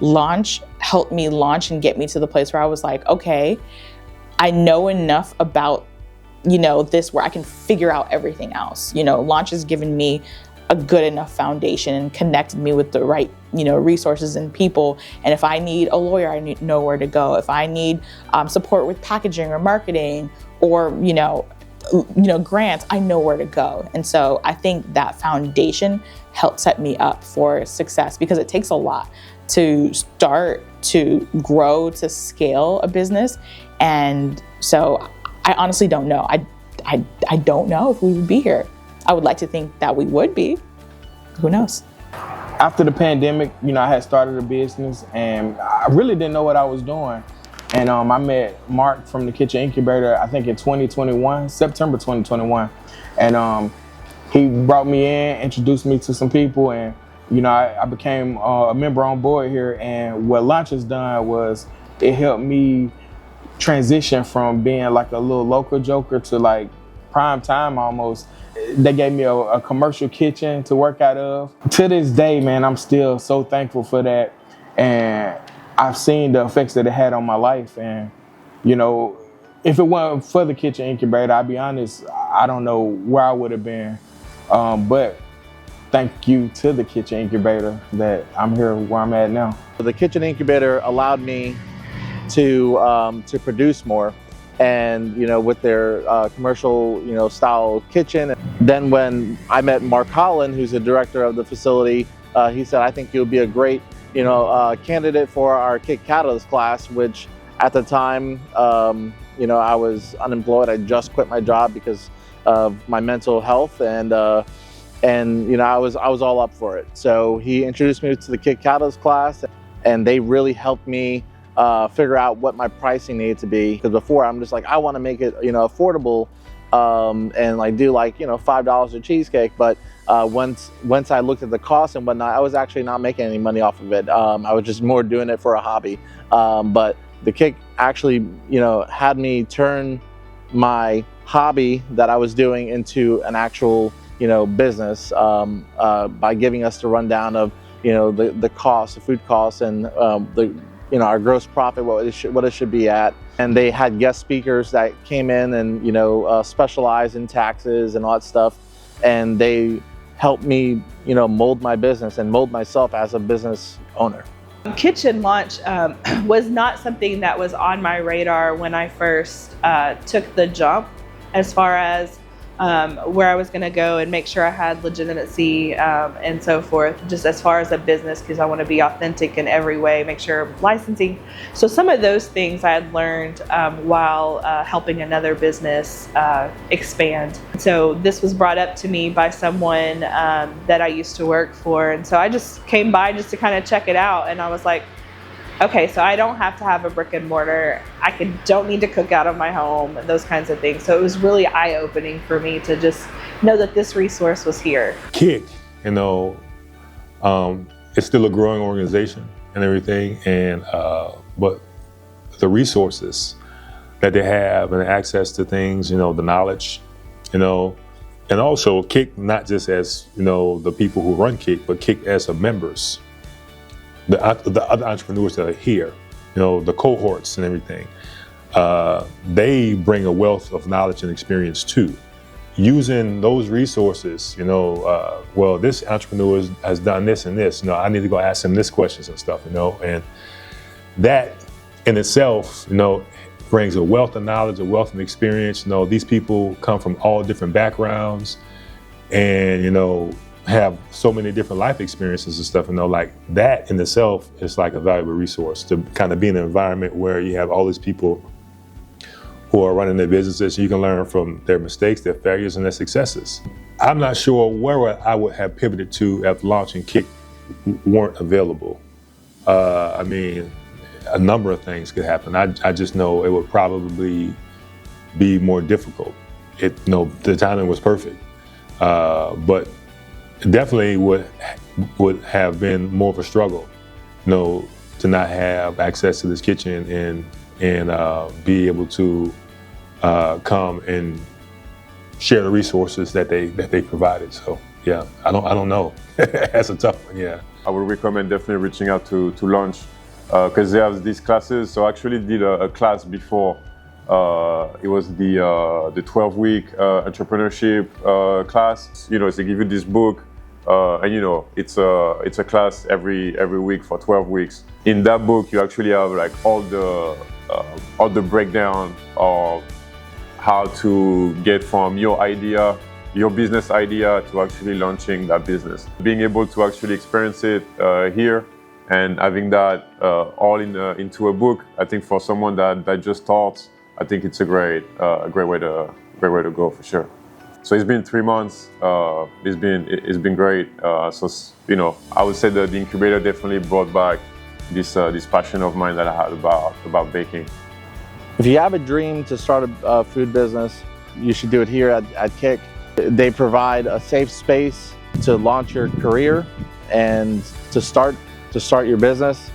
Launch helped me launch and get me to the place where I was like, okay, I know enough about, this where I can figure out everything else. Launch has given me a good enough foundation and connected me with the right, resources and people. And if I need a lawyer, I know where to go. If I need support with packaging or marketing or, grants, I know where to go. And so I think that foundation helped set me up for success, because it takes a lot to start, to grow, to scale a business. And so I honestly don't know. I don't know if we would be here. I would like to think that we would be. Who knows? After the pandemic, I had started a business and I really didn't know what I was doing. And I met Mark from the Kitchen Incubator, I think in September 2021. And he brought me in, introduced me to some people, and I became a member on board here. And what Launch has done was it helped me transition from being like a little local joker to like prime time almost. They gave me a commercial kitchen to work out of. To this day, man, I'm still so thankful for that. And I've seen the effects that it had on my life. And, if it wasn't for the Kitchen Incubator, I'll be honest, I don't know where I would have been. But thank you to the Kitchen Incubator that I'm here where I'm at now. The Kitchen Incubator allowed me to produce more. And with their commercial style kitchen. Then when I met Mark Holland, who's the director of the facility, he said, I think you'll be a great candidate for our Kick Catalyst class, which at the time I was unemployed. I just quit my job because of my mental health, and I was all up for it. So he introduced me to the Kick Catalyst class, and they really helped me figure out what my pricing needed to be. Because before, I'm just like, I want to make it affordable and like do like $5 a cheesecake. But once I looked at the cost and whatnot, I was actually not making any money off of it. I was just more doing it for a hobby. But the Kick actually had me turn my hobby that I was doing into an actual business by giving us the rundown of the cost, the food costs, and our gross profit, what it should be at. And they had guest speakers that came in and specialize in taxes and all that stuff, and they helped me mold my business and mold myself as a business owner. Kitchen Launch was not something that was on my radar when I first took the jump, as far as where I was going to go and make sure I had legitimacy and so forth, just as far as a business, because I want to be authentic in every way, make sure licensing. So some of those things I had learned while helping another business expand. So this was brought up to me by someone that I used to work for. And so I just came by just to kind of check it out. And I was like, okay, so I don't have to have a brick and mortar. Don't need to cook out of my home and those kinds of things. So it was really eye-opening for me to just know that this resource was here. Kick, it's still a growing organization and everything, and but the resources that they have and access to things, the knowledge, and also Kick not just as the people who run Kick, but Kick as members. The other entrepreneurs that are here, the cohorts and everything, they bring a wealth of knowledge and experience too. Using those resources, well, this entrepreneur has done this and this, I need to go ask him this questions and stuff, and that in itself, brings a wealth of knowledge, a wealth of experience. These people come from all different backgrounds and, have so many different life experiences and stuff, like that in itself is like a valuable resource to kind of be in an environment where you have all these people who are running their businesses. You can learn from their mistakes, their failures, and their successes. I'm not sure where I would have pivoted to if Launch and Kick weren't available. A number of things could happen. I just know it would probably be more difficult. The timing was perfect, but definitely would have been more of a struggle, to not have access to this kitchen and be able to come and share the resources that they provided. So yeah, I don't know. That's a tough one. Yeah. I would recommend definitely reaching out to Launch because they have these classes. So I actually did a class before. It was the 12-week entrepreneurship class. You know, so they give you this book, and you know, it's a class every week for 12 weeks. In that book, you actually have like all the breakdown of how to get from your idea, your business idea, to actually launching that business. Being able to actually experience it here and having that all into a book, I think for someone that just starts, I think it's a great way to go for sure. So it's been 3 months. It's been great. So you know, I would say that the incubator definitely brought back this passion of mine that I had about baking. If you have a dream to start a food business, you should do it here at Kick. They provide a safe space to launch your career and to start your business.